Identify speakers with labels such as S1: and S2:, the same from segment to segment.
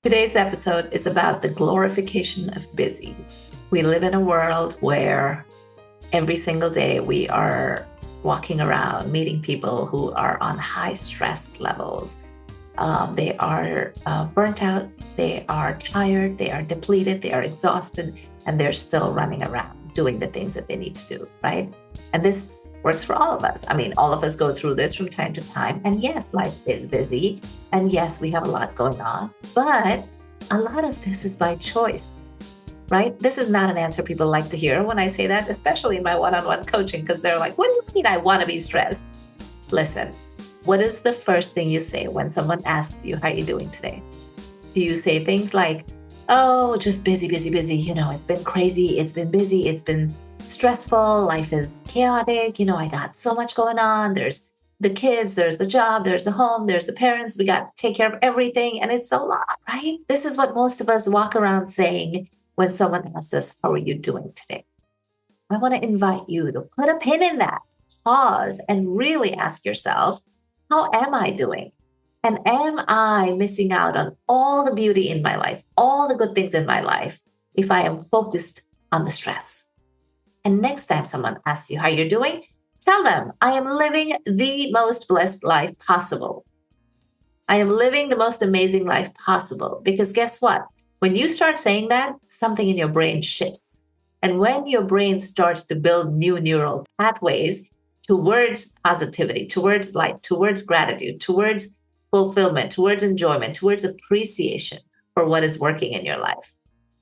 S1: Today's episode is about the glorification of busy. We live in a world where every single day we are walking around meeting people who are on high stress levels. They are burnt out, they are tired, they are depleted, they are exhausted, and they're still running around doing the things that they need to do, right? And this works for all of us. I mean, all of us go through this from time to time. And yes, life is busy. And yes, we have a lot going on, but a lot of this is by choice, right? This is not an answer people like to hear when I say that, especially in my one-on-one coaching, because they're like, what do you mean I want to be stressed? Listen, what is the first thing you say when someone asks you, how are you doing today? Do you say things like, oh, just busy, busy, busy. It's been crazy. It's been busy. It's been stressful. Life is chaotic. I got so much going on. There's the kids, there's the job, there's the home, there's the parents. We got to take care of everything. And it's a lot, right? This is what most of us walk around saying when someone asks us, how are you doing today? I want to invite you to put a pin in that, pause, and really ask yourself, how am I doing? And am I missing out on all the beauty in my life, all the good things in my life, if I am focused on the stress? And next time someone asks you how you're doing, tell them, I am living the most blessed life possible. I am living the most amazing life possible. Because guess what? When you start saying that, something in your brain shifts. And when your brain starts to build new neural pathways towards positivity, towards light, towards gratitude, towards fulfillment, towards enjoyment, towards appreciation for what is working in your life,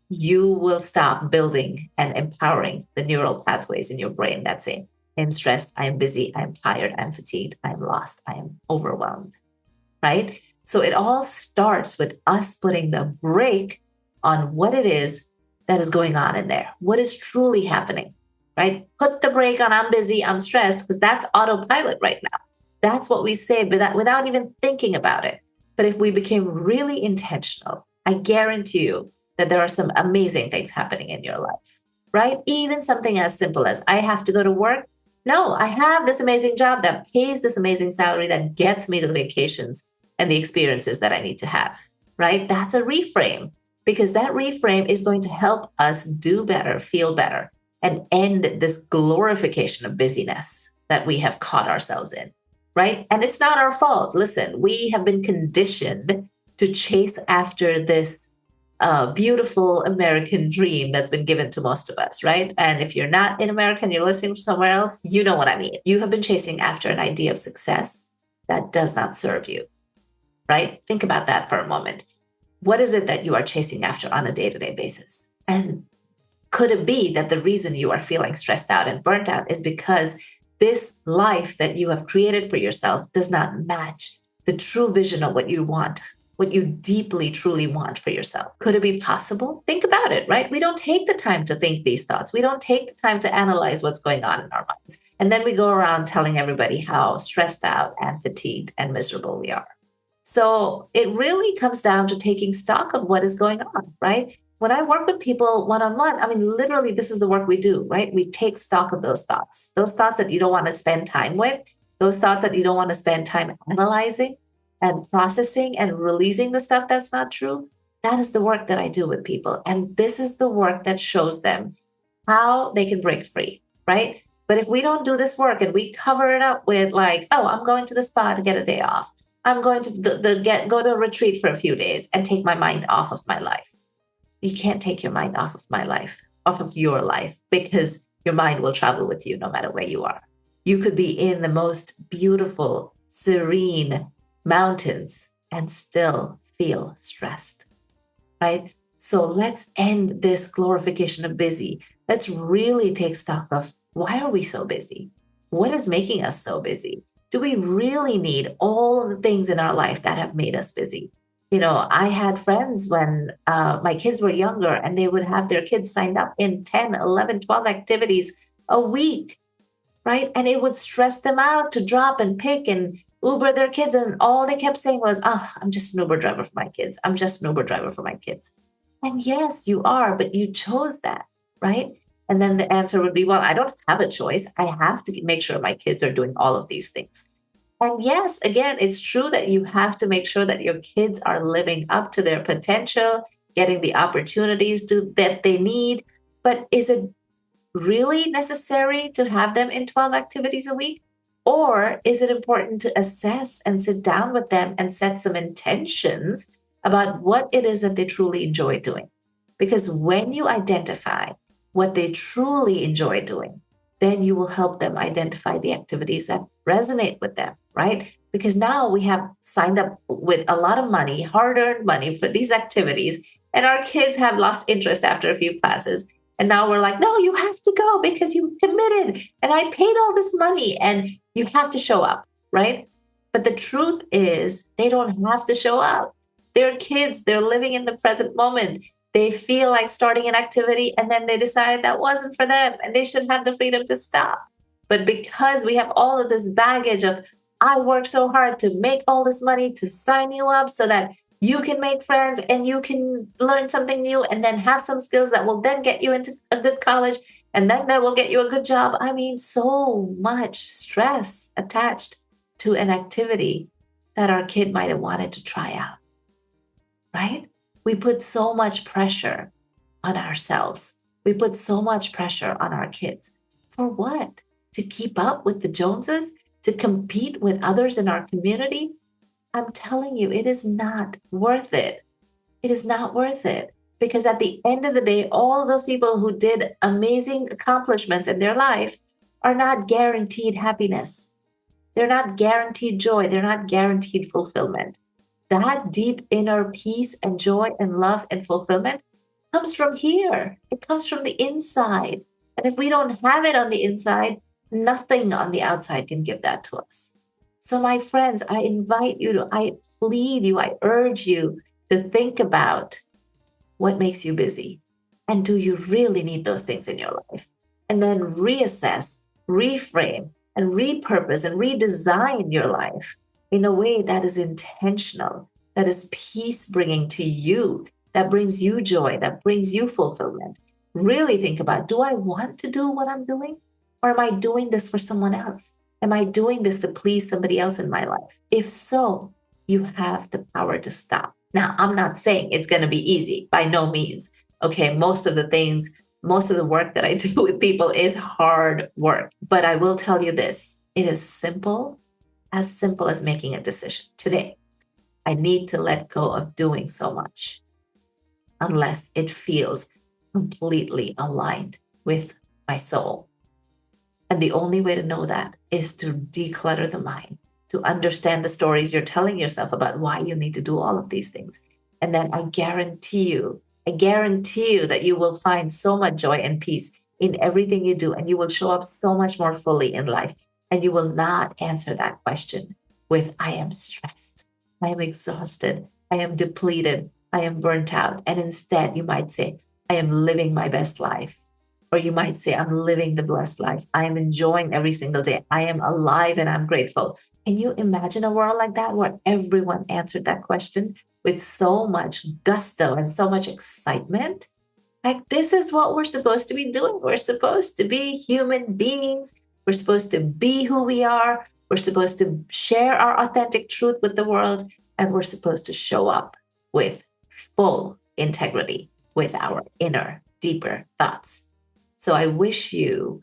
S1: you will stop building and empowering the neural pathways in your brain that say, I'm stressed, I'm busy, I'm tired, I'm fatigued, I'm lost, I am overwhelmed, right? So it all starts with us putting the brake on what it is that is going on in there, what is truly happening, right? Put the brake on, I'm busy, I'm stressed, because that's autopilot right now. That's what we say without even thinking about it. But if we became really intentional, I guarantee you that there are some amazing things happening in your life, right? Even something as simple as I have to go to work. No, I have this amazing job that pays this amazing salary that gets me to the vacations and the experiences that I need to have, right? That's a reframe, because that reframe is going to help us do better, feel better, and end this glorification of busyness that we have caught ourselves in. Right? And it's not our fault. Listen, we have been conditioned to chase after this beautiful American dream that's been given to most of us, right? And if you're not in America and you're listening from somewhere else, you know what I mean. You have been chasing after an idea of success that does not serve you, right? Think about that for a moment. What is it that you are chasing after on a day-to-day basis? And could it be that the reason you are feeling stressed out and burnt out is because this life that you have created for yourself does not match the true vision of what you want, what you deeply, truly want for yourself? Could it be possible? Think about it, right? We don't take the time to think these thoughts. We don't take the time to analyze what's going on in our minds. And then we go around telling everybody how stressed out and fatigued and miserable we are. So it really comes down to taking stock of what is going on, right? When I work with people one-on-one, I mean, literally, this is the work we do, right? We take stock of those thoughts that you don't want to spend time with, those thoughts that you don't want to spend time analyzing and processing and releasing the stuff that's not true. That is the work that I do with people. And this is the work that shows them how they can break free, right? But if we don't do this work and we cover it up with like, oh, I'm going to the spa to get a day off. I'm going to go to a retreat for a few days and take my mind off of my life. You can't take your mind off of my life, off of your life, because your mind will travel with you no matter where you are. You could be in the most beautiful, serene mountains and still feel stressed, right? So let's end this glorification of busy. Let's really take stock of, why are we so busy? What is making us so busy? Do we really need all of the things in our life that have made us busy? I had friends when my kids were younger, and they would have their kids signed up in 10, 11, 12 activities a week, right? And it would stress them out to drop and pick and Uber their kids. And all they kept saying was, oh, I'm just an Uber driver for my kids. I'm just an Uber driver for my kids. And yes, you are, but you chose that, right? And then the answer would be, well, I don't have a choice. I have to make sure my kids are doing all of these things. And yes, again, it's true that you have to make sure that your kids are living up to their potential, getting the opportunities that they need. But is it really necessary to have them in 12 activities a week? Or is it important to assess and sit down with them and set some intentions about what it is that they truly enjoy doing? Because when you identify what they truly enjoy doing, then you will help them identify the activities that resonate with them, right? Because now we have signed up with a lot of money, hard earned money for these activities, and our kids have lost interest after a few classes. And now we're like, no, you have to go because you committed and I paid all this money and you have to show up, right? But the truth is, they don't have to show up. They're kids, they're living in the present moment. They feel like starting an activity and then they decide that wasn't for them and they should have the freedom to stop. But because we have all of this baggage of, I worked so hard to make all this money to sign you up so that you can make friends and you can learn something new and then have some skills that will then get you into a good college and then that will get you a good job. I mean, so much stress attached to an activity that our kid might have wanted to try out, right? We put so much pressure on ourselves. We put so much pressure on our kids. For what? To keep up with the Joneses? To compete with others in our community? I'm telling you, it is not worth it. It is not worth it. Because at the end of the day, all those people who did amazing accomplishments in their life are not guaranteed happiness. They're not guaranteed joy. They're not guaranteed fulfillment. That deep inner peace and joy and love and fulfillment comes from here. It comes from the inside. And if we don't have it on the inside, nothing on the outside can give that to us. So, my friends, I invite you to, I plead you, I urge you to think about what makes you busy. And do you really need those things in your life? And then reassess, reframe, and repurpose and redesign your life in a way that is intentional, that is peace bringing to you, that brings you joy, that brings you fulfillment. Really think about, do I want to do what I'm doing? Or am I doing this for someone else? Am I doing this to please somebody else in my life? If so, you have the power to stop. Now, I'm not saying it's going to be easy, by no means. Okay, most of the work that I do with people is hard work. But I will tell you this, it is simple as making a decision. Today, I need to let go of doing so much unless it feels completely aligned with my soul. And the only way to know that is to declutter the mind, to understand the stories you're telling yourself about why you need to do all of these things. And then I guarantee you that you will find so much joy and peace in everything you do, and you will show up so much more fully in life. And you will not answer that question with, I am stressed, I am exhausted, I am depleted, I am burnt out. And instead, you might say, I am living my best life. Or you might say, I'm living the blessed life. I am enjoying every single day. I am alive and I'm grateful. Can you imagine a world like that where everyone answered that question with so much gusto and so much excitement? Like, this is what we're supposed to be doing. We're supposed to be human beings. We're supposed to be who we are. We're supposed to share our authentic truth with the world. And we're supposed to show up with full integrity with our inner, deeper thoughts. So I wish you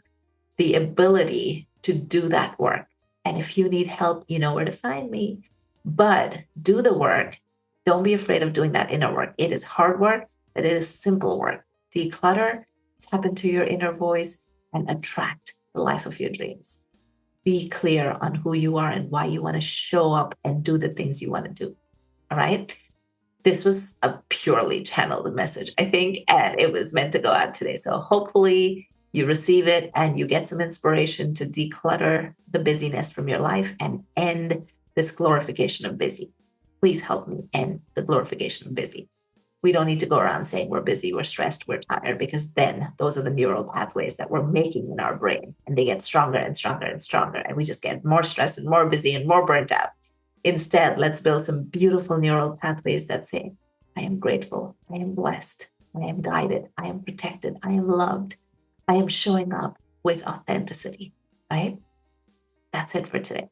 S1: the ability to do that work. And if you need help, you know where to find me. But do the work. Don't be afraid of doing that inner work. It is hard work, but it is simple work. Declutter, tap into your inner voice, and attract the life of your dreams. Be clear on who you are and why you want to show up and do the things you want to do. All right? This was a purely channeled message, I think, and it was meant to go out today. So hopefully you receive it and you get some inspiration to declutter the busyness from your life and end this glorification of busy. Please help me end the glorification of busy. We don't need to go around saying we're busy, we're stressed, we're tired, because then those are the neural pathways that we're making in our brain, and they get stronger and stronger and stronger, and we just get more stressed and more busy and more burnt out. Instead, let's build some beautiful neural pathways that say, I am grateful, I am blessed, I am guided, I am protected, I am loved, I am showing up with authenticity, right? That's it for today.